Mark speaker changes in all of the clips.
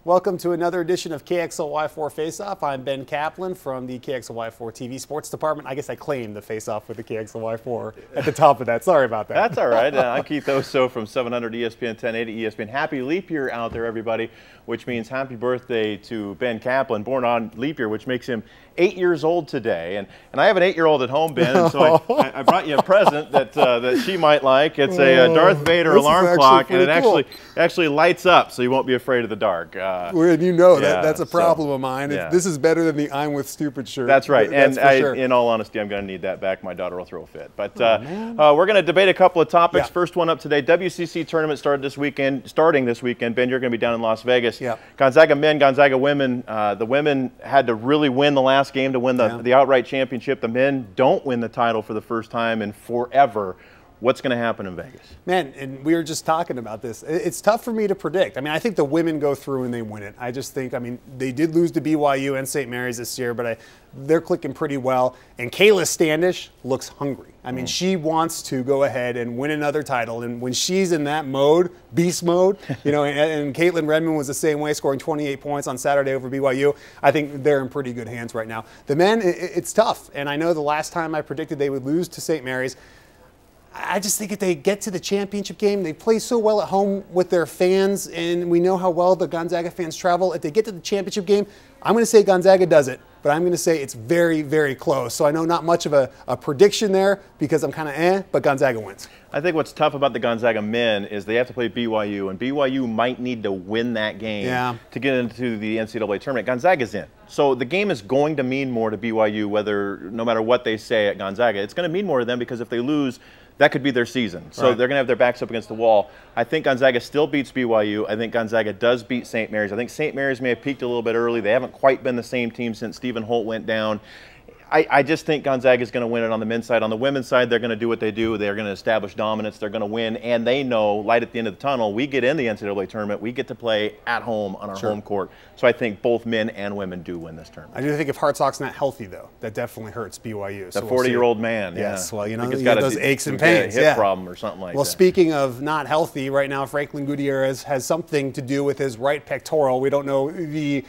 Speaker 1: Welcome to another edition of KXLY4 Face-Off. I'm Ben Kaplan from the KXLY4 TV Sports Department. I guess I claimed the face-off with the KXLY4 at the top of that. Sorry about that.
Speaker 2: That's all right. I'm Keith Osso from 700 ESPN 1080 ESPN. Happy leap year out there, everybody, which means happy birthday to Ben Kaplan, born on leap year, which makes him 8 years old today. And I have an 8-year-old at home, Ben, and so I brought you a present that she might like. It's a Darth Vader alarm clock, and it actually lights up, so you won't be afraid of the dark.
Speaker 1: And you know that's a problem of mine. Yeah. This is better than the I'm with stupid shirt.
Speaker 2: That's right.
Speaker 1: That's
Speaker 2: and
Speaker 1: sure.
Speaker 2: In all honesty, I'm going to need that back. My daughter will throw a fit. But we're going to debate a couple of topics.
Speaker 1: Yeah.
Speaker 2: First one up today, WCC Tournament starting this weekend. Ben, you're going to be down in Las Vegas.
Speaker 1: Yeah.
Speaker 2: Gonzaga men, Gonzaga women. The women had to really win the last game to win the outright championship. The men don't win the title for the first time in forever. What's going to happen in Vegas? Man,
Speaker 1: and we were just talking about this. It's tough for me to predict. I mean, I think the women go through and they win it. I just think, I mean, they did lose to BYU and St. Mary's this year, but they're clicking pretty well. And Kayla Standish looks hungry. I mean, she wants to go ahead and win another title. And when she's in that mode, beast mode, you know, and Caitlin Redmond was the same way, scoring 28 points on Saturday over BYU. I think they're in pretty good hands right now. The men, it's tough. And I know the last time I predicted they would lose to St. Mary's, I just think if they get to the championship game, they play so well at home with their fans, and we know how well the Gonzaga fans travel. If they get to the championship game, I'm going to say Gonzaga does it, but I'm going to say it's very, very close. So I know not much of a prediction there because I'm kind of but Gonzaga wins.
Speaker 2: I think what's tough about the Gonzaga men is they have to play BYU, and BYU might need to win that game to get into the NCAA tournament. Gonzaga's in. So the game is going to mean more to BYU, no matter what they say at Gonzaga. It's going to mean more to them because if they lose, that could be their season. So they're going to have their backs up against the wall. I think Gonzaga still beats BYU. I think Gonzaga does beat St. Mary's. I think St. Mary's may have peaked a little bit early. They haven't quite been the same team since Stephen Holt went down. I just think Gonzaga is going to win it on the men's side. On the women's side, they're going to do what they do. They're going to establish dominance. They're going to win. And they know, light at the end of the tunnel, we get in the NCAA tournament. We get to play at home on our home court. So I think both men and women do win this tournament.
Speaker 1: I do think if Hartsock's not healthy, though, that definitely hurts BYU.
Speaker 2: The 40-year-old man.
Speaker 1: Yes, well, you know,
Speaker 2: he's got
Speaker 1: those aches and pains.
Speaker 2: A hip problem or something like that.
Speaker 1: Well, speaking of not healthy, right now Franklin Gutierrez has something to do with his right pectoral. We don't know the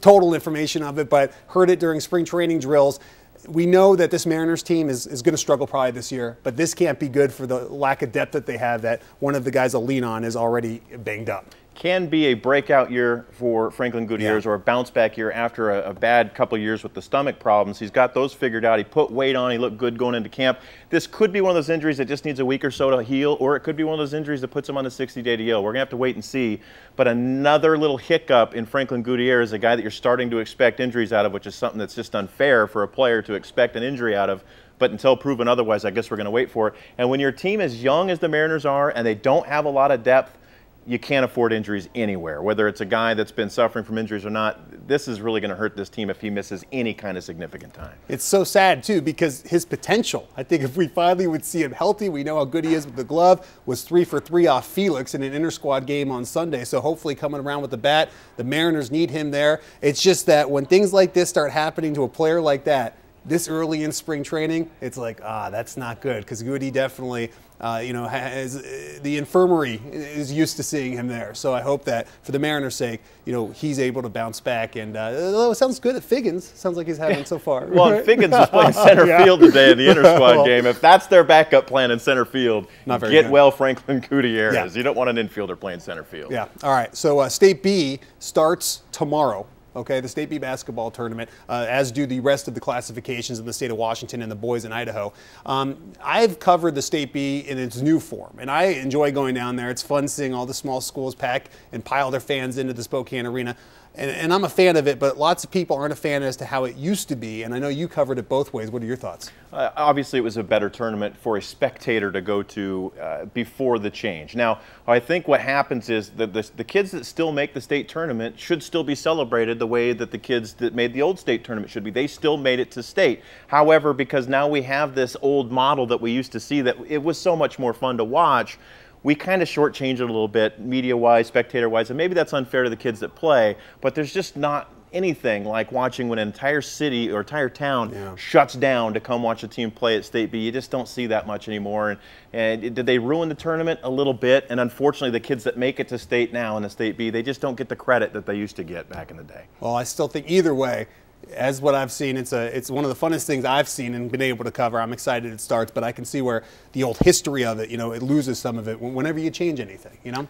Speaker 1: total information of it, but heard it during spring training drills. We know that this Mariners team is going to struggle probably this year, but this can't be good for the lack of depth that they have, that one of the guys they'll lean on is already banged up.
Speaker 2: Can be a breakout year for Franklin Gutierrez or a bounce-back year after a bad couple of years with the stomach problems. He's got those figured out. He put weight on. He looked good going into camp. This could be one of those injuries that just needs a week or so to heal, or it could be one of those injuries that puts him on the 60-day DL. We're going to have to wait and see. But another little hiccup in Franklin Gutierrez, a guy that you're starting to expect injuries out of, which is something that's just unfair for a player to expect an injury out of. But until proven otherwise, I guess we're going to wait for it. And when your team as young as the Mariners are and they don't have a lot of depth, you can't afford injuries anywhere, whether it's a guy that's been suffering from injuries or not. This is really going to hurt this team if he misses any kind of significant time.
Speaker 1: It's so sad, too, because his potential, I think if we finally would see him healthy, we know how good he is with the glove, was 3 for 3 off Felix in an inter-squad game on Sunday. So hopefully coming around with the bat, the Mariners need him there. It's just that when things like this start happening to a player like that, this early in spring training, it's like, that's not good, because Goody definitely, has the infirmary is used to seeing him there. So I hope that for the Mariners' sake, he's able to bounce back. And it sounds good at Figgins. Sounds like he's having so far.
Speaker 2: Well, right? Figgins was playing center field today in the inter-squad game. If that's their backup plan in center field, get well Franklin Gutierrez. Yeah. You don't want an infielder playing center field.
Speaker 1: Yeah. All right. So State B starts tomorrow. Okay, the State B basketball tournament, as do the rest of the classifications in the state of Washington and the boys in Idaho. I've covered the State B in its new form, and I enjoy going down there. It's fun seeing all the small schools pack and pile their fans into the Spokane Arena. And I'm a fan of it, but lots of people aren't a fan as to how it used to be. And I know you covered it both ways. What are your thoughts?
Speaker 2: Obviously, it was a better tournament for a spectator to go to before the change. Now, I think what happens is that the kids that still make the state tournament should still be celebrated the way that the kids that made the old state tournament should be. They still made it to state. However, because now we have this old model that we used to see that it was so much more fun to watch, we kind of shortchange it a little bit, media-wise, spectator-wise, and maybe that's unfair to the kids that play, but there's just not anything like watching when an entire city or entire town shuts down to come watch a team play at State B. You just don't see that much anymore. And did they ruin the tournament? A little bit. And unfortunately, the kids that make it to State now in the State B, they just don't get the credit that they used to get back in the day.
Speaker 1: Well, I still think either way, as what I've seen, it's one of the funnest things I've seen and been able to cover. I'm excited it starts, but I can see where the old history of it, you know, it loses some of it whenever you change anything, you know?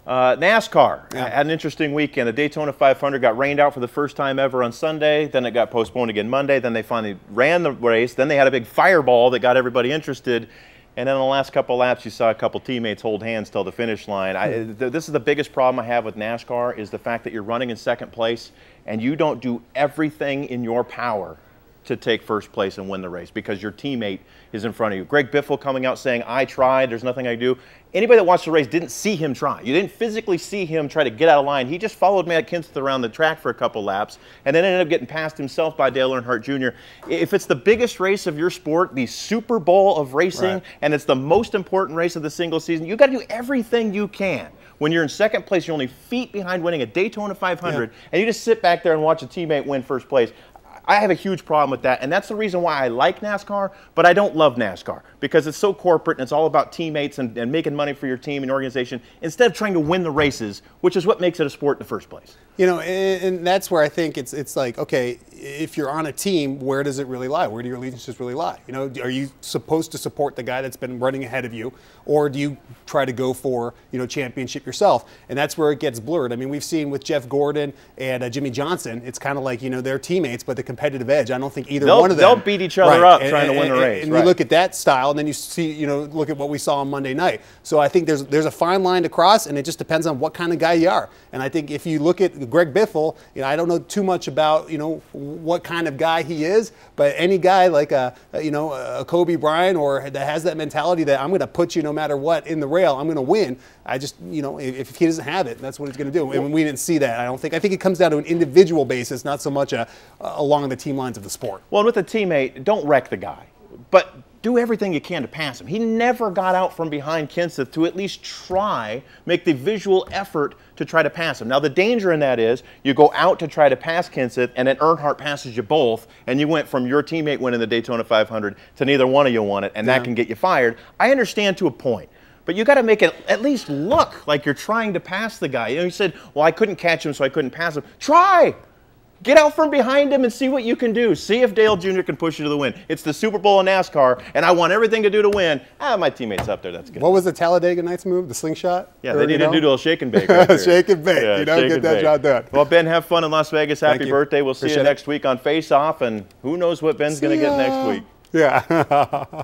Speaker 2: NASCAR had an interesting weekend. The Daytona 500 got rained out for the first time ever on Sunday. Then it got postponed again Monday. Then they finally ran the race. Then they had a big fireball that got everybody interested. And then in the last couple of laps, you saw a couple teammates hold hands till the finish line. This is the biggest problem I have with NASCAR is the fact that you're running in second place and you don't do everything in your power to take first place and win the race because your teammate is in front of you. Greg Biffle coming out saying, I tried, there's nothing I can do. Anybody that watched the race didn't see him try. You didn't physically see him try to get out of line. He just followed Matt Kenseth around the track for a couple laps and then ended up getting passed himself by Dale Earnhardt Jr. If it's the biggest race of your sport, the Super Bowl of racing, and it's the most important race of the single season, you've got to do everything you can. When you're in second place, you're only feet behind winning a Daytona 500, and you just sit back there and watch a teammate win first place. I have a huge problem with that, and that's the reason why I like NASCAR, but I don't love NASCAR because it's so corporate and it's all about teammates and making money for your team and organization instead of trying to win the races, which is what makes it a sport in the first place.
Speaker 1: You know, and that's where I think it's like, okay, if you're on a team, where does it really lie? Where do your allegiances really lie? You know, are you supposed to support the guy that's been running ahead of you, or do you try to go for, you know, championship yourself? And that's where it gets blurred. I mean, we've seen with Jeff Gordon and Jimmy Johnson, it's kind of like, you know, they're teammates, but the competitive edge, I don't think either one of them.
Speaker 2: They'll beat each other up trying to win the race.
Speaker 1: And you look at that style, and then you see, you know, look at what we saw on Monday night. So I think there's a fine line to cross, and it just depends on what kind of guy you are. And I think if you look at Greg Biffle, you know, I don't know too much about, you know, what kind of guy he is, but any guy like a Kobe Bryant or that has that mentality that I'm going to put you no matter what in the rail, I'm going to win. I just, you know, if he doesn't have it, that's what he's going to do. And we didn't see that. I think it comes down to an individual basis, not so much along the team lines of the sport.
Speaker 2: Well, with a teammate, don't wreck the guy, but do everything you can to pass him. He never got out from behind Kenseth to at least try, make the visual effort to try to pass him. Now, the danger in that is you go out to try to pass Kenseth, and then Earnhardt passes you both, and you went from your teammate winning the Daytona 500 to neither one of you won it, and that can get you fired. I understand to a point. But you got to make it at least look like you're trying to pass the guy. You know, you said, well, I couldn't catch him, so I couldn't pass him. Try! Get out from behind him and see what you can do. See if Dale Jr. can push you to the win. It's the Super Bowl in NASCAR, and I want everything to do to win. My teammate's up there. That's good.
Speaker 1: What was the Talladega Nights move? The slingshot?
Speaker 2: Yeah, they need to do a little shake and bake. Right
Speaker 1: shake and bake. Yeah, you know, get that job done.
Speaker 2: Well, Ben, have fun in Las Vegas. Happy birthday. We'll see you next week on Face Off, and who knows what Ben's going to get next week.
Speaker 1: Yeah.